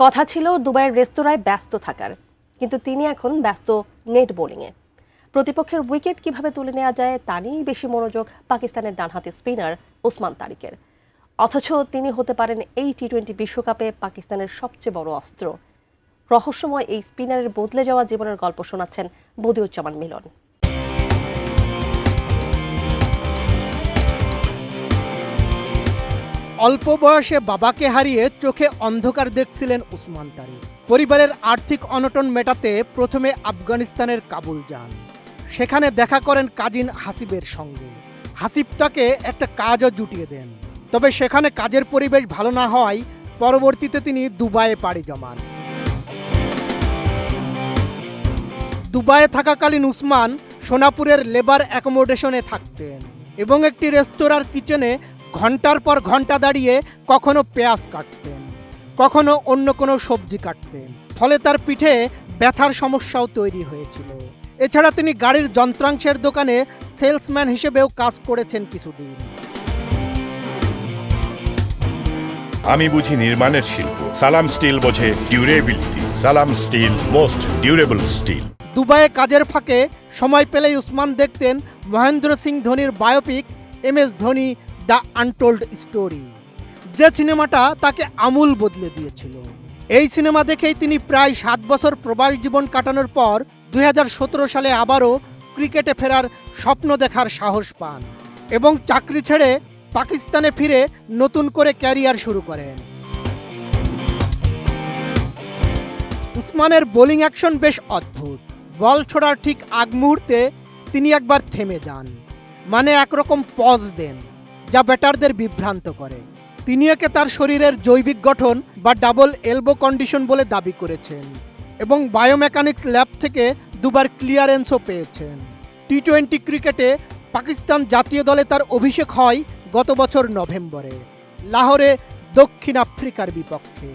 কথা ছিল দুবাইয়ের রেস্তোরাঁয় ব্যস্ত থাকার, কিন্তু তিনি এখন ব্যস্ত নেট বোলিংয়ে। প্রতিপক্ষের উইকেট কিভাবে তুলে নেওয়া যায় তা নিয়েই বেশি মনোযোগ পাকিস্তানের ডানহাতি স্পিনার ওসমান তারিকের। অথচ তিনি হতে পারেন এই টি-20 বিশ্বকাপে পাকিস্তানের সবচেয়ে বড় অস্ত্র। রহস্যময় এই স্পিনারের বদলে যাওয়া জীবনের গল্প শোনাচ্ছেন বদিউজ্জামান মিলন। অল্প বয়সে বাবাকে হারিয়ে চোখে অন্ধকার দেখছিলেন ওসমান তারিক। পরিবারের আর্থিক অনটন মেটাতে প্রথমে আফগানিস্তানের কাবুল যান। সেখানে দেখা করেন কাজিন হাসিবের সঙ্গে। হাসিব তাকে একটা কাজও জুটিয়ে দেন, তবে সেখানে কাজের পরিবেশ ভালো না হওয়ায় পরবর্তীতে তিনি দুবাইয়ে পাড়ি জমান। দুবাইয়ে থাকাকালীন ওসমান সোনাপুরের লেবার অ্যাকোমোডেশনে থাকতেন এবং একটি রেস্তোরাঁর কিচেনে ঘন্টার পর ঘন্টা দাঁড়িয়ে কখনো পেঁয়াজ কাটতেন, কখনো অন্য কোনো সবজি কাটতেন। ফলে তার পিঠে ব্যথার সমস্যাও তৈরি হয়েছিল। এছাড়া তিনি গাড়ির যন্ত্রাংশের দোকানে সেলসম্যান হিসেবেও কাজ করেছেন কিছুদিন। আমি বুঝি নির্মাণের শিল্প, সালাম স্টিল বোঝে ডিউরেবিলিটি। সালাম স্টিল, মোস্ট ডিউরেবল স্টিল। দুবাইয়ে কাজের ফাঁকে সময় পেলেই ওসমান দেখতেন মহেন্দ্র সিং ধোনির biopic MS Dhoni the untold story, যে সিনেমাটা তাকে আমূল বদলে দিয়েছিল। এই সিনেমা দেখেই তিনি প্রায় 7 বছর প্রবাস জীবন কাটানোর পর 2017 সালে আবারও ক্রিকেটে ফেরার স্বপ্ন দেখার সাহস পান এবং চাকরি ছেড়ে পাকিস্তানে ফিরে নতুন করে ক্যারিয়ার শুরু করেন। ওসমানের বোলিং অ্যাকশন বেশ অদ্ভুত। বল ছোড়ার ঠিক আগ মুহূর্তে তিনি একবার থেমে যান, মানে একরকম পজ দেন, যা ব্যাটারদের বিভ্রান্ত করে। তিনি একে তার শরীরের জৈবিক গঠন বা ডাবল এলবো কন্ডিশন বলে দাবি করেছেন এবং বায়োমেকানিক্স ল্যাব থেকে দুবার ক্লিয়ারেন্সও পেয়েছেন। টি-20 ক্রিকেটে পাকিস্তান জাতীয় দলে তার অভিষেক হয় গত বছর নভেম্বরে লাহোরে দক্ষিণ আফ্রিকার বিপক্ষে।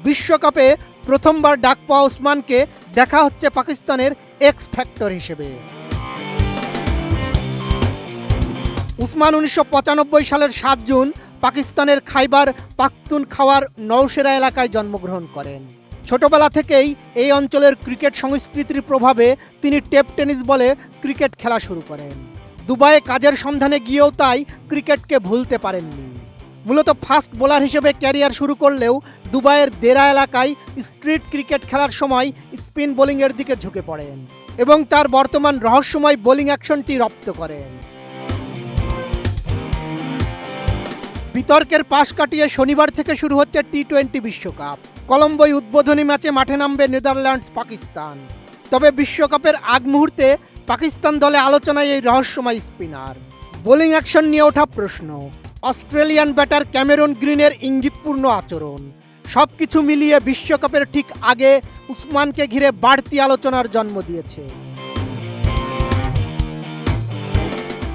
বিশ্বকাপে প্রথমবার ডাক পাওয়া ওসমানকে দেখা হচ্ছে পাকিস্তানের এক্স ফ্যাক্টর হিসেবে। ওসমান 1995 সালের 7 জুন পাকিস্তানের খাইবার পাখতুনখাওয়ার নওশেরা এলাকায় জন্মগ্রহণ করেন। ছোটবেলা থেকেই এই অঞ্চলের ক্রিকেট সংস্কৃতির প্রভাবে তিনি টেপ টেনিস বলে ক্রিকেট খেলা শুরু করেন। দুবাইয়ে কাজের সন্ধানে গিয়েও তাই ক্রিকেটকে ভুলতে পারেননি। মূলত ফাস্ট বোলার হিসেবে ক্যারিয়ার শুরু করলেও দুবাইয়ের দেরা এলাকায় স্ট্রিট ক্রিকেট খেলার সময় স্পিন বোলিংয়ের দিকে ঝুঁকে পড়েন এবং তার বর্তমান রহস্যময় বোলিং অ্যাকশনটি রপ্ত করেন। বিতর্কের পাশ কাটিয়ে শনিবার থেকে শুরু হচ্ছে টি-20 বিশ্বকাপ। কলম্বোয় উদ্বোধনী ম্যাচে মাঠে নামবে নেদারল্যান্ডস পাকিস্তান। তবে বিশ্বকাপের আগ মুহূর্তে পাকিস্তান দলে আলোচনায় এই রহস্যময় স্পিনার। বোলিং অ্যাকশন নিয়ে ওঠা প্রশ্ন, অস্ট্রেলিয়ান ব্যাটার ক্যামেরন গ্রিনের ইঙ্গিতপূর্ণ আচরণ, সবকিছু মিলিয়ে বিশ্বকাপের ঠিক আগে ওসমানকে ঘিরে বাড়তি আলোচনার জন্ম দিয়েছে।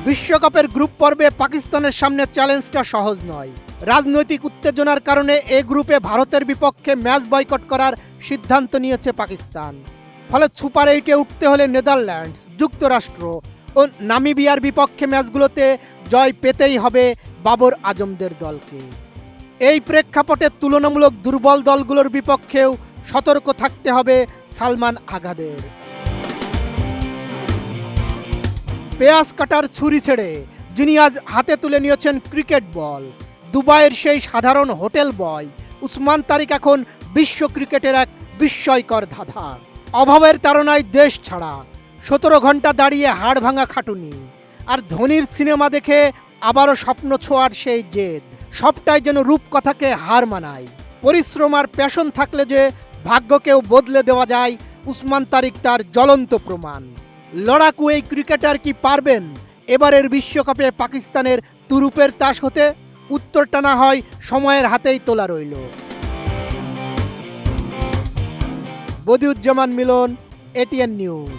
বিশ্বকাপের গ্রুপ পর্বে পাকিস্তানের সামনে চ্যালেঞ্জটা সহজ নয়। রাজনৈতিক উত্তেজনার কারণে এ গ্রুপে ভারতের বিপক্ষে ম্যাচ বয়কট করার সিদ্ধান্ত নিয়েছে পাকিস্তান। ফলে সুপার 8-এ উঠতে হলে নেদারল্যান্ডস, যুক্তরাষ্ট্র ও নামিবিয়ার বিপক্ষে ম্যাচগুলোতে জয় পেতেই হবে বাবর আজমদের দলকে। এই প্রেক্ষাপটে তুলনামূলক দুর্বল দলগুলোর বিপক্ষেও সতর্ক থাকতে হবে সালমান আগাদের। পেঁয়াজ কাটার ছুরি ছেড়ে যিনি আজ হাতে তুলে নিয়েছেন ক্রিকেট বল, দুবাইয়ের সেই সাধারণ হোটেল বয় ওসমান তারিক এখন বিশ্ব ক্রিকেটের এক বিস্ময়কর ধাঁধা। অভাবের তাড়নায় দেশ ছাড়া, 17 ঘন্টা দাঁড়িয়ে হাড় ভাঙা খাটুনি, আর ধোনির সিনেমা দেখে আবারও স্বপ্ন ছোঁয়ার সেই জেদ, সবটাই যেন রূপকথাকে হার মানায়। পরিশ্রম আর প্যাশন থাকলে যে ভাগ্যকেও বদলে দেওয়া যায়, ওসমান তারিক তার জ্বলন্ত প্রমাণ। লড়াকু এই ক্রিকেটার কি পারবেন এবারের বিশ্বকাপে পাকিস্তানের তুরুপের তাস হতে? উত্তরটা না হয় সময়ের হাতেই তোলা রইল। বদিউজ্জামান মিলন, ATN নিউজ।